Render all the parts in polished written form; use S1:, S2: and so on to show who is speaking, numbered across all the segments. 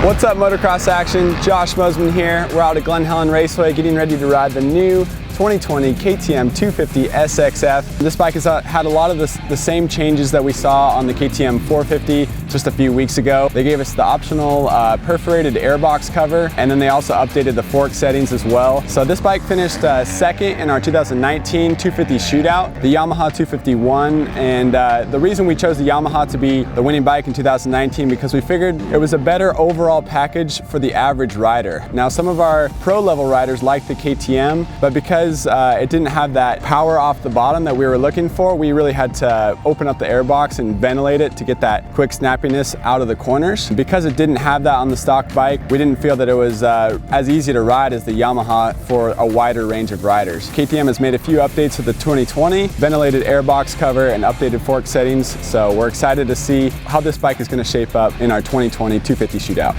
S1: What's up, motocross action? Josh Mosiman here. We're out at Glen Helen Raceway getting ready to ride the new 2020 KTM 250 SXF. This bike has had a lot of the same changes that we saw on the KTM 450 just a few weeks ago. They gave us the optional perforated airbox cover, and then they also updated the fork settings as well. So this bike finished second in our 2019 250 shootout, the Yamaha 251, and the reason we chose the Yamaha to be the winning bike in 2019 because we figured it was a better overall package for the average rider. Now, some of our pro level riders like the KTM, but because it didn't have that power off the bottom that we were looking for, we really had to open up the airbox and ventilate it to get that quick snappiness out of the corners. Because it didn't have that on the stock bike, we didn't feel that it was as easy to ride as the Yamaha for a wider range of riders. KTM has made a few updates to the 2020, ventilated airbox cover and updated fork settings, so we're excited to see how this bike is going to shape up in our 2020 250 shootout.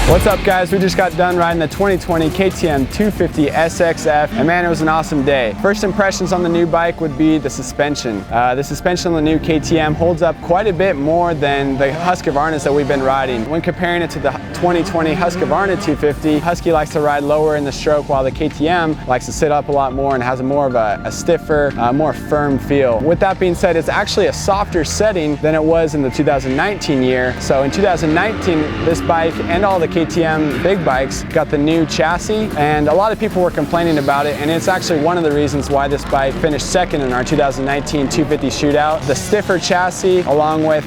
S1: What's up, guys? We just got done riding the 2020 KTM 250 SXF, and man, it was an awesome day. First impressions on the new bike would be the suspension. The suspension on the new KTM holds up quite a bit more than the Husqvarnas that we've been riding. When comparing it to the 2020 Husqvarna 250, Husky likes to ride lower in the stroke while the KTM likes to sit up a lot more and has more of a stiffer, more firm feel. With that being said, it's actually a softer setting than it was in the 2019 year. So in 2019, this bike and all the KTM big bikes got the new chassis, and a lot of people were complaining about it, and it's actually one of the reasons why this bike finished second in our 2019 250 shootout. The stiffer chassis along with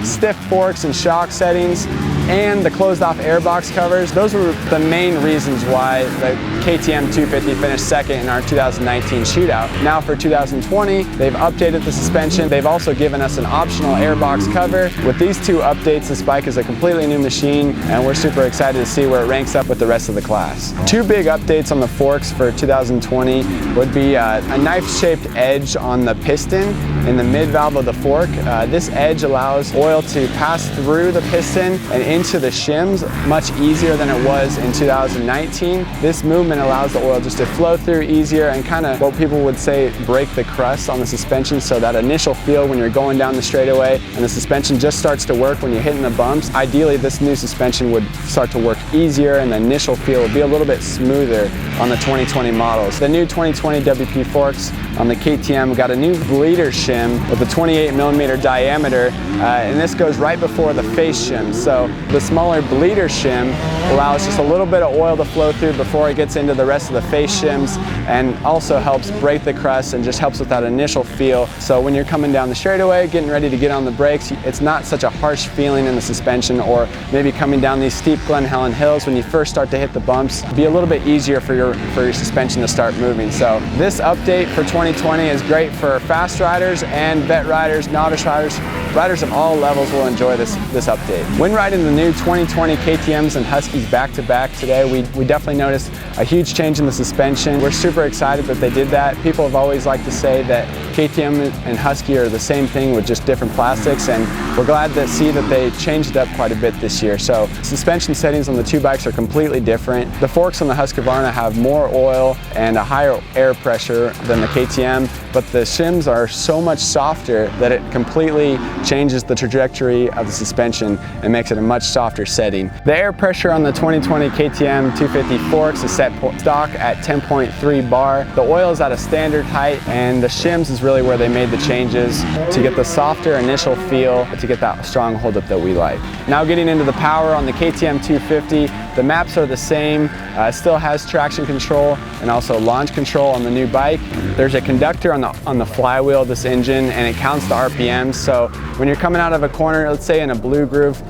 S1: stiff forks and shock settings and the closed off airbox covers, those were the main reasons why the KTM 250 finished second in our 2019 shootout. Now for 2020, they've updated the suspension. They've also given us an optional airbox cover. With these two updates, this bike is a completely new machine, and we're super excited to see where it ranks up with the rest of the class. Two big updates on the forks for 2020 would be a knife-shaped edge on the piston in the mid-valve of the fork. This edge allows oil to pass through the piston and into the shims much easier than it was in 2019. This movement allows the oil just to flow through easier and kind of what people would say break the crust on the suspension, so that initial feel when you're going down the straightaway and the suspension just starts to work when you're hitting the bumps. Ideally, this new suspension would start to work easier and the initial feel would be a little bit smoother on the 2020 models. The new 2020 WP forks on the KTM got a new bleeder shim with a 28mm diameter, and this goes right before the face shim. So the smaller bleeder shim allows just a little bit of oil to flow through before it gets into the rest of the face shims, and also helps break the crust and just helps with that initial feel. So when you're coming down the straightaway, getting ready to get on the brakes, it's not such a harsh feeling in the suspension, or maybe coming down these steep Glen Helen hills when you first start to hit the bumps, be a little bit easier for your suspension to start moving. So this update for 2020 is great for fast riders and vet riders, novice riders. Riders of all levels will enjoy this update. When riding the new 2020 KTMs and Huskies back-to-back today, we definitely noticed a huge change in the suspension. We're super excited that they did that. People have always liked to say that KTM and Husky are the same thing with just different plastics, and we're glad to see that they changed it up quite a bit this year. So suspension settings on the two bikes are completely different. The forks on the Husqvarna have more oil and a higher air pressure than the KTM, but the shims are so much softer that it completely changes the trajectory of the suspension and makes it a much softer setting. The air pressure on the 2020 KTM 250 forks is set stock at 10.3 bar. The oil is at a standard height, and the shims is really where they made the changes to get the softer initial feel, to get that strong holdup that we like. Now getting into the power on the KTM 250, the maps are the same. Still has traction control and also launch control on the new bike. There's a conductor on the flywheel of this engine, and it counts the RPMs. So when you're coming out of a corner, let's say in a blue groove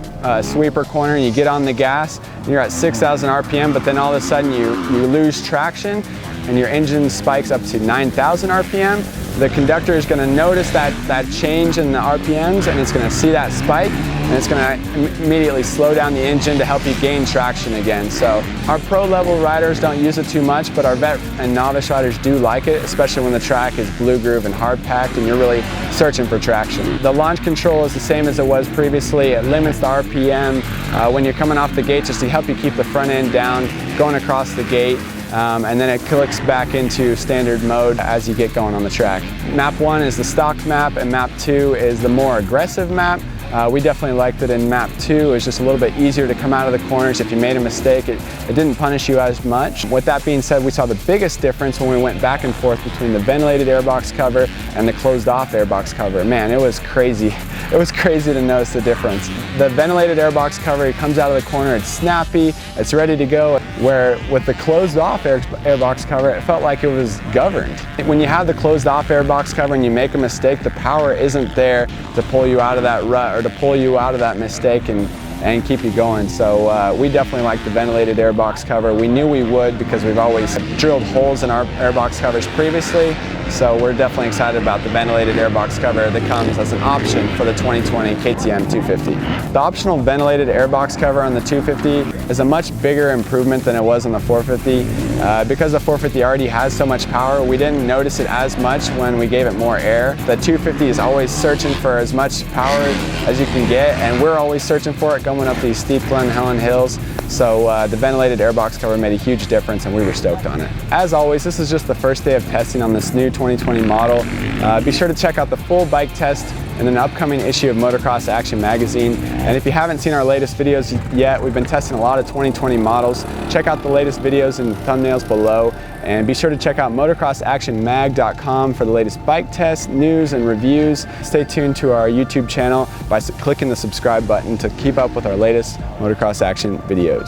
S1: sweeper corner, and you get on the gas and you're at 6,000 RPM, but then all of a sudden you lose traction, and your engine spikes up to 9,000 RPM, the conductor is going to notice that change in the RPMs, and it's going to see that spike, and it's going to immediately slow down the engine to help you gain traction again. So our pro level riders don't use it too much, but our vet and novice riders do like it, especially when the track is blue groove and hard packed and you're really searching for traction. The launch control is the same as it was previously. It limits the RPM when you're coming off the gate, just to help you keep the front end down going across the gate. And then it clicks back into standard mode as you get going on the track. Map 1 is the stock map, and map 2 is the more aggressive map. We definitely liked it in map 2. It's just a little bit easier to come out of the corners. If you made a mistake, it didn't punish you as much. With that being said, we saw the biggest difference when we went back and forth between the ventilated airbox cover and the closed off airbox cover. Man, it was crazy. It was crazy to notice the difference. The ventilated airbox cover, it comes out of the corner, it's snappy, it's ready to go, where with the closed off airbox cover, it felt like it was governed. When you have the closed off airbox cover and you make a mistake, the power isn't there to pull you out of that rut or to pull you out of that mistake and keep you going. So we definitely like the ventilated airbox cover. We knew we would because we've always drilled holes in our airbox covers previously. So we're definitely excited about the ventilated airbox cover that comes as an option for the 2020 KTM 250. The optional ventilated airbox cover on the 250 is a much bigger improvement than it was on the 450. Because the 450 already has so much power, we didn't notice it as much when we gave it more air. The 250 is always searching for as much power as you can get, and we're always searching for it going up these steep Glen Helen hills. So the ventilated airbox cover made a huge difference, and we were stoked on it. As always, this is just the first day of testing on this new 2020 model. Be sure to check out the full bike test in an upcoming issue of Motocross Action magazine. And if you haven't seen our latest videos yet, we've been testing a lot of 2020 models. Check out the latest videos in the thumbnails below. And be sure to check out motocrossactionmag.com for the latest bike tests, news, and reviews. Stay tuned to our YouTube channel by clicking the subscribe button to keep up with our latest Motocross Action videos.